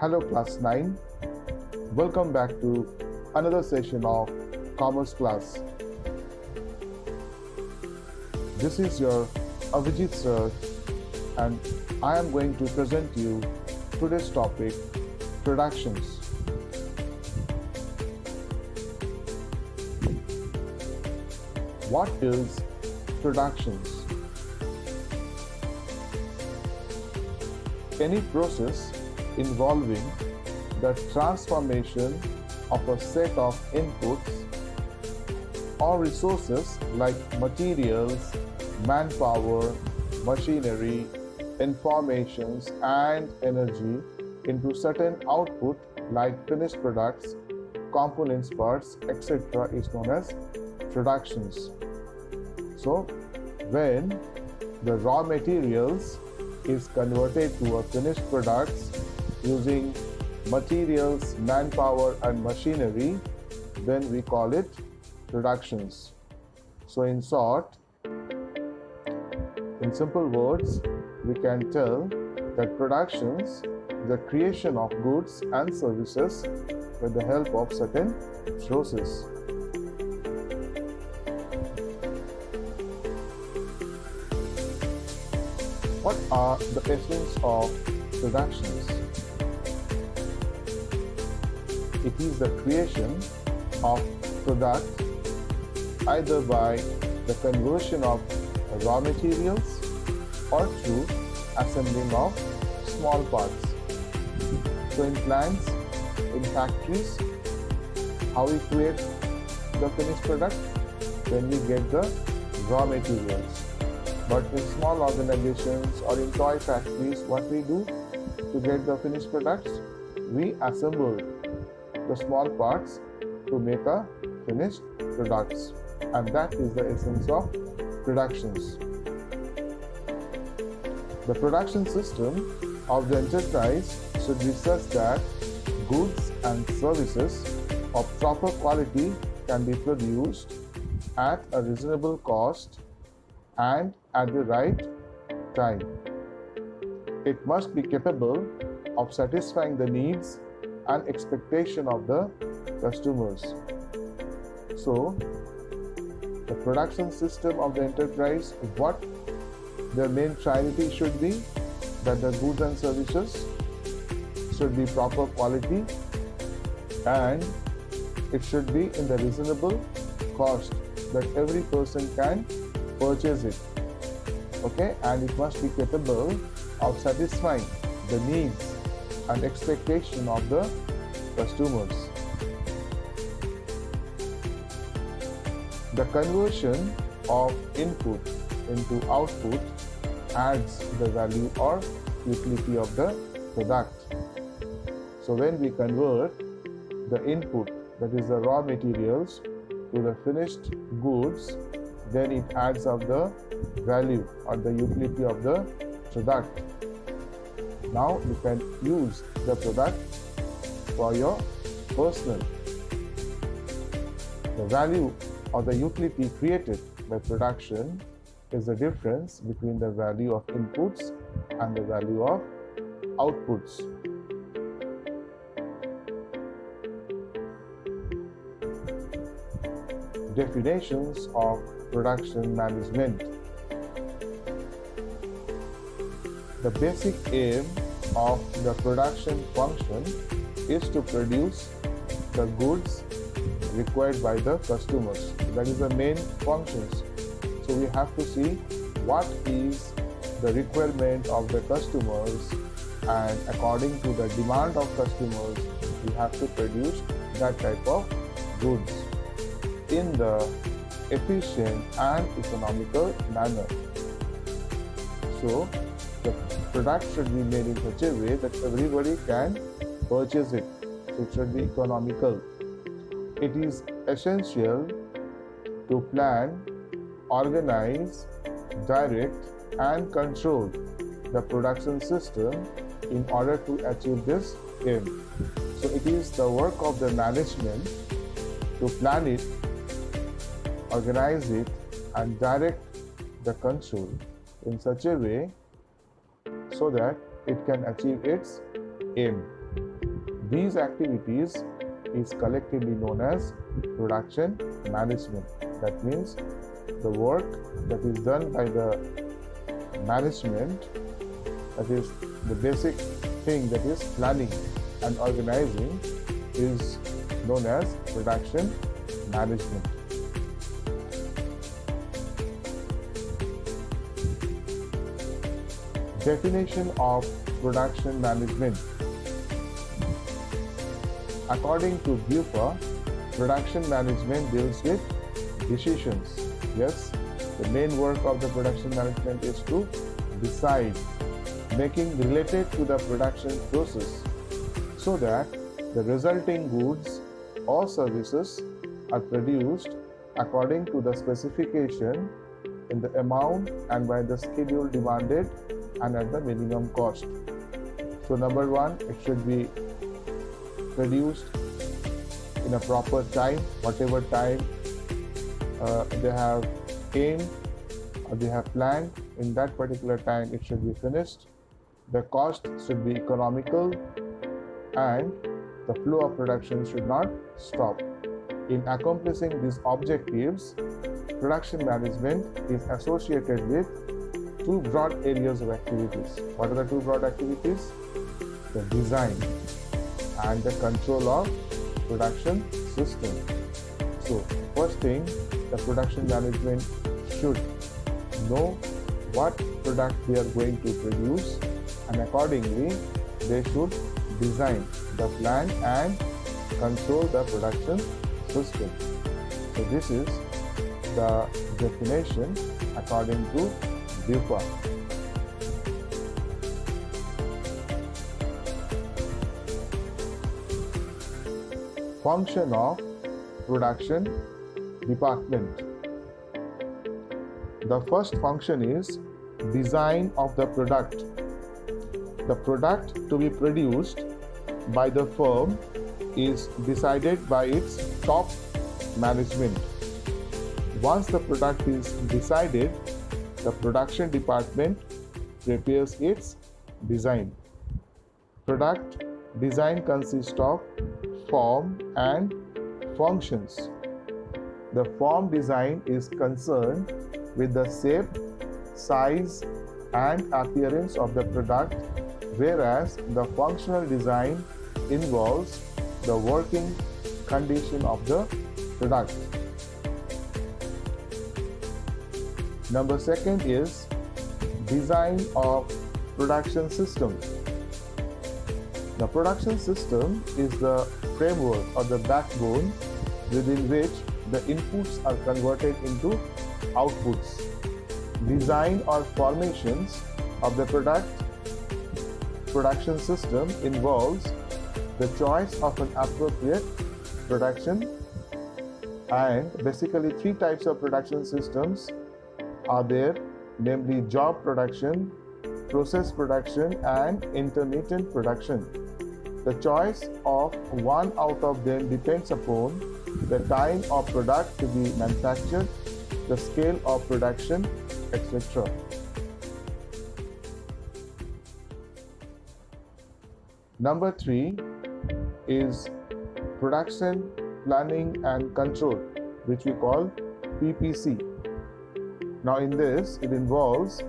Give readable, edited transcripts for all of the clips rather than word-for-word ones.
Hello class 9, welcome back to another session of Commerce class. This is your Avijit sir and I am going to present you today's topic, productions. What is productions? Any process involving the transformation of a set of inputs or resources like materials, manpower, machinery, informations, and energy into certain output like finished products, components, parts, etc. is known as productions. So, when the raw materials is converted to a finished products using materials, manpower, and machinery, then we call it productions. So in short, in simple words, we can tell that productions is the creation of goods and services with the help of certain process. What are the essence of productions? It is the creation of product either by the conversion of raw materials or through assembling of small parts. So in plants, in factories, how we create the finished product? When we get the raw materials. But in small organizations or in toy factories, what we do to get the finished products? We assemble the small parts to make a finished products, and that is the essence of productions. The production system of the enterprise should be such that goods and services of proper quality can be produced at a reasonable cost and at the right time. It must be capable of satisfying the needs and expectation of the customers. So, the production system of the enterprise, what their main priority should be, that the goods and services should be proper quality and it should be in the reasonable cost that every person can purchase it. Okay, and it must be capable of satisfying the needs and expectation of the customers. The conversion of input into output adds the value or utility of the product. So when we convert the input, that is the raw materials, to the finished goods, then it adds up the value or the utility of the product. Now you can use the product for your personal. The value or the utility created by production is the difference between the value of inputs and the value of outputs. Definitions of production management. The basic aim of the production function is to produce the goods required by the customers. That is the main functions. So we have to see what is the requirement of the customers, and according to the demand of customers, we have to produce that type of goods in the efficient and economical manner. So the product should be made in such a way that everybody can purchase it. So it should be economical. It is essential to plan, organize, direct, and control the production system in order to achieve this aim. So it is the work of the management to plan it, organize it, and direct the control in such a way so that it can achieve its aim. These activities is collectively known as production management. That means the work that is done by the management, that is the basic thing, that is planning and organizing, is known as production management. Definition of production management. According to Bupa, production management deals with decisions. Yes, the main work of the production management is to decide, making related to the production process, so that the resulting goods or services are produced according to the specification, in the amount and by the schedule demanded, and at the minimum cost. So number one, it should be produced in a proper time, whatever time they have aimed or they have planned, in that particular time it should be finished. The cost should be economical and the flow of production should not stop. In accomplishing these objectives, production management is associated with two broad areas of activities. What are the two broad activities? The design and the control of production system. So first thing, the production management should know what product they are going to produce, and accordingly they should design the plan and control the production system. So this is the definition according to Bupa. Function of production department. The first function is design of the product. The product to be produced by the firm is decided by its top management. Once the product is decided, the production department prepares its design. Product design consists of form and functions. The form design is concerned with the shape, size, and appearance of the product, whereas the functional design involves the working condition of the product. Number second is design of production system. The production system is the framework or the backbone within which the inputs are converted into outputs. Design or formations of the production system involves the choice of an appropriate production, and basically three types of production systems are there, namely job production, process production, and intermittent production. The choice of one out of them depends upon the time of product to be manufactured, the scale of production, etc. Number 3 is production planning and control, which we call PPC. Now in this, it involves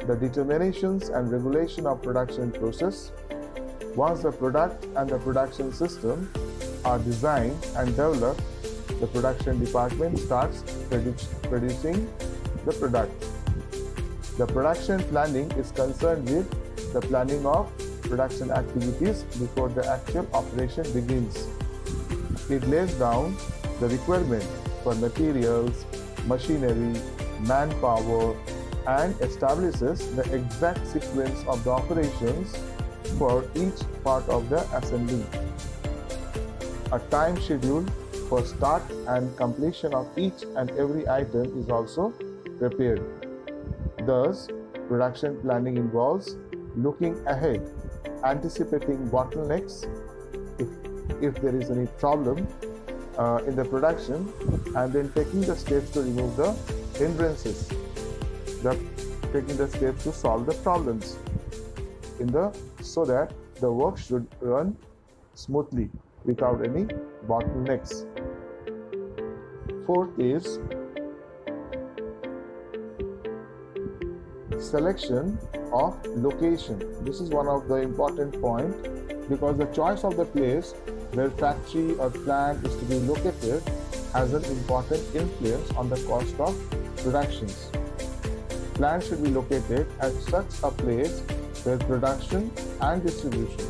the determinations and regulation of production process. Once the product and the production system are designed and developed, the production department starts producing the product. The production planning is concerned with the planning of production activities before the actual operation begins. It lays down the requirement for materials, machinery, manpower, and establishes the exact sequence of the operations for each part of the assembly. A time schedule for start and completion of each and every item is also prepared. Thus, production planning involves looking ahead, anticipating bottlenecks if there is any problem in the production, and then taking the steps to remove the hindrances, taking the steps to solve the problems so that the work should run smoothly without any bottlenecks. Fourth is selection of location. This is one of the important point because the choice of the place where factory or plant is to be located has an important influence on the cost of productions. Plant should be located at such a place where production and distribution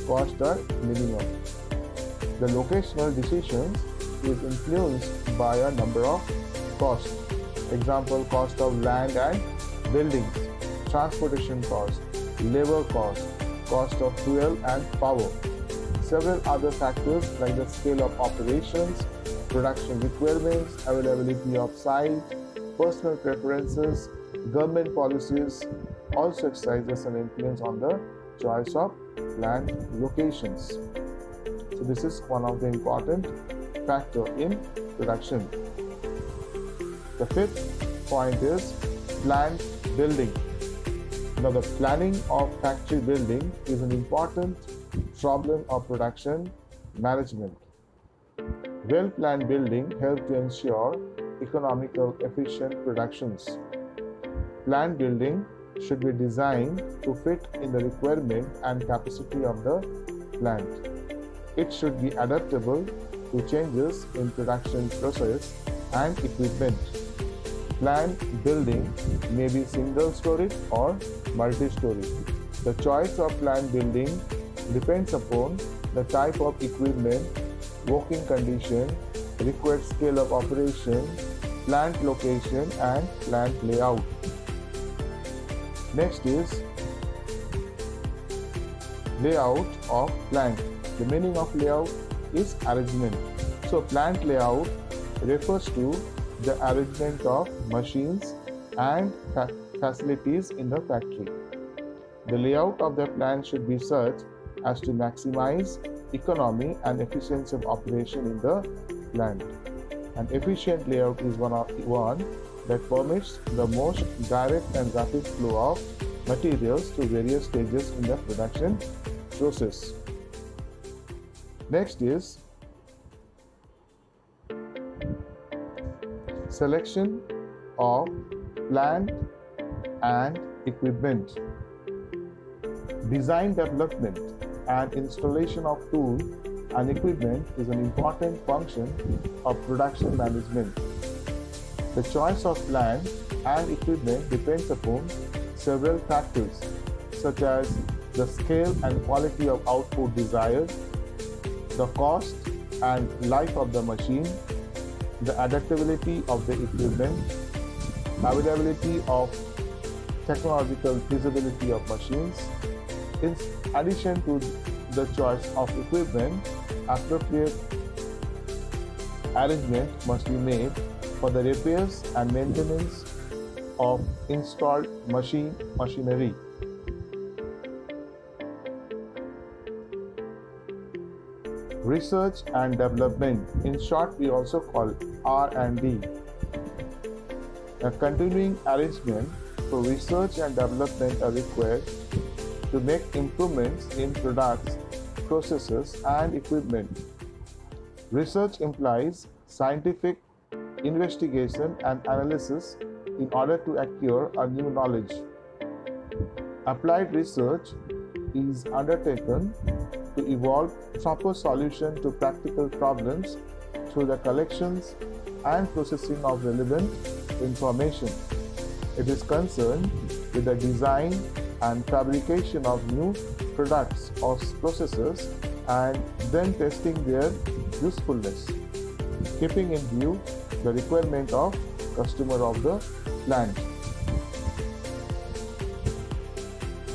costs are minimum. The locational decisions is influenced by a number of costs. Example, cost of land and buildings, transportation cost, labor cost, cost of fuel and power. Several other factors like the scale of operations, production requirements, availability of site, personal preferences, government policies also exercises an influence on the choice of land locations. So this is one of the important factor in production. The fifth point is plant building. Now the planning of factory building is an important problem of production management. Well-planned building helps to ensure economical, efficient productions. Planned building should be designed to fit in the requirement and capacity of the plant. It should be adaptable to changes in production process and equipment. Planned building may be single-story or multi-story. The choice of planned building depends upon the type of equipment, working condition, required scale of operation, plant location and plant layout. Next is layout of plant. The meaning of layout is arrangement. So plant layout refers to the arrangement of machines and facilities in the factory. The layout of the plant should be such as to maximize economy and efficiency of operation in the plant. An efficient layout is one that permits the most direct and rapid flow of materials to various stages in the production process. Next is selection of plant and equipment. Design development and installation of tools and equipment is an important function of production management. The choice of plant and equipment depends upon several factors such as the scale and quality of output desired, the cost and life of the machine, the adaptability of the equipment, availability of technological feasibility of machines. In addition to the choice of equipment, appropriate arrangement must be made for the repairs and maintenance of installed machinery. Research and development, in short we also call R&D. A continuing arrangement for research and development are required to make improvements in products, processes and equipment. Research implies scientific investigation and analysis in order to acquire a new knowledge. Applied research is undertaken to evolve proper solutions to practical problems through the collections and processing of relevant information. It is concerned with the design and fabrication of new products or processes and then testing their usefulness, keeping in view the requirement of customer of the plant.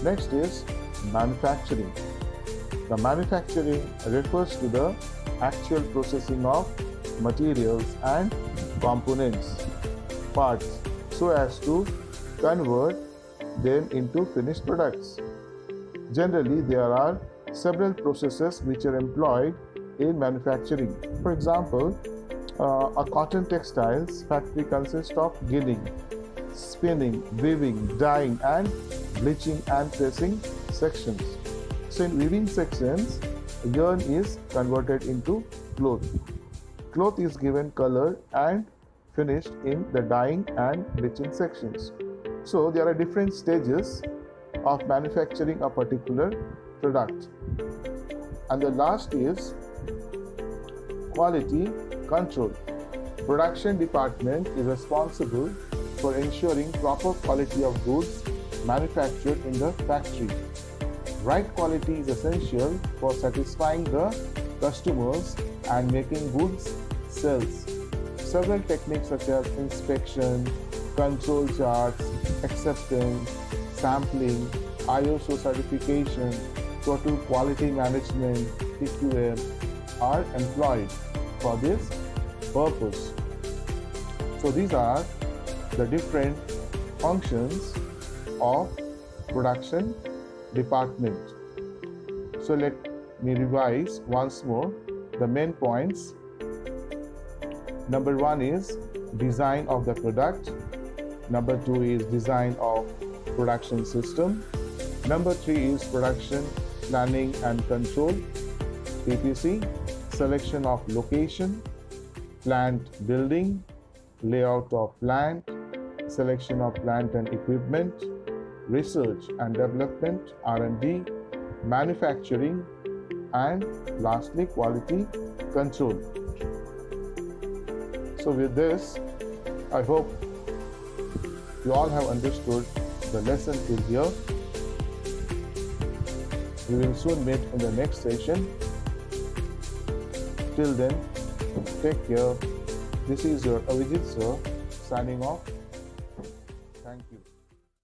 Next is manufacturing. The manufacturing refers to the actual processing of materials and components, parts, so as to convert them into finished products. Generally, there are several processes which are employed in manufacturing. For example, a cotton textiles factory consists of ginning, spinning, weaving, dyeing and bleaching and pressing sections. So in weaving sections, yarn is converted into cloth. Cloth is given color and finished in the dyeing and bleaching sections. So there are different stages of manufacturing a particular product. And the last is quality control. Production department is responsible for ensuring proper quality of goods manufactured in the factory. Right quality is essential for satisfying the customers and making goods sales. Several techniques such as inspection, control charts, acceptance, sampling, ISO certification, total quality management, TQM are employed for this purpose. So these are the different functions of production department. So let me revise once more the main points. Number 1 is design of the product. Number 2 is design of production system. Number 3 is production planning and control, PPC, selection of location, plant building, layout of plant, selection of plant and equipment, research and development, R&D, manufacturing, and lastly quality control. So with this, I hope you all have understood the lesson till here. We will soon meet in the next session. Till then, take care. This is your Avijit sir signing off. Thank you.